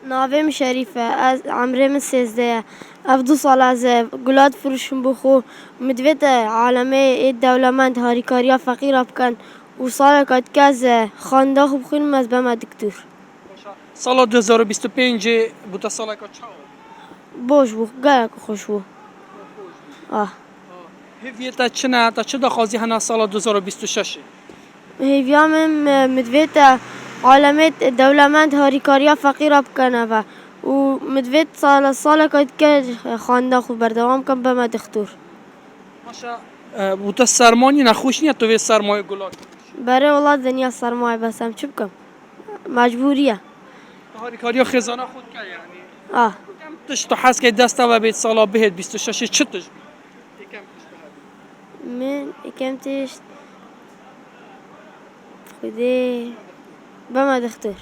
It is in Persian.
ناویم شریفه از عمرم 13 اف 2 سال از گلاد فروشم بخو مدوید عالمه دولمند هاریکاریا فقیر بکن و سال که از خانده خوب خونم از بما دکتور. سال 2025 بوده سال که چه؟ باش بو گلک خوش بو. هیویت چنه تا چه دخوازی هنه سال 2026؟ هیویام مدوید عالمه دولمند هاریکاریا فقیر بکنه و مدوید سال که خانده خوب بردوام کن بما دکتور. ماشا بوده سرمانی نخوش نیه توی سرمایه گلاد؟ برای ولاد دنیا سرمایه بسم چی بکم؟ مجبوریه. هاریکاریا خزانه خود که یعنی؟ تش تو حس که دسته و بیت سالا بهت 26 چه تش من کم تشت خودی بما دکتور.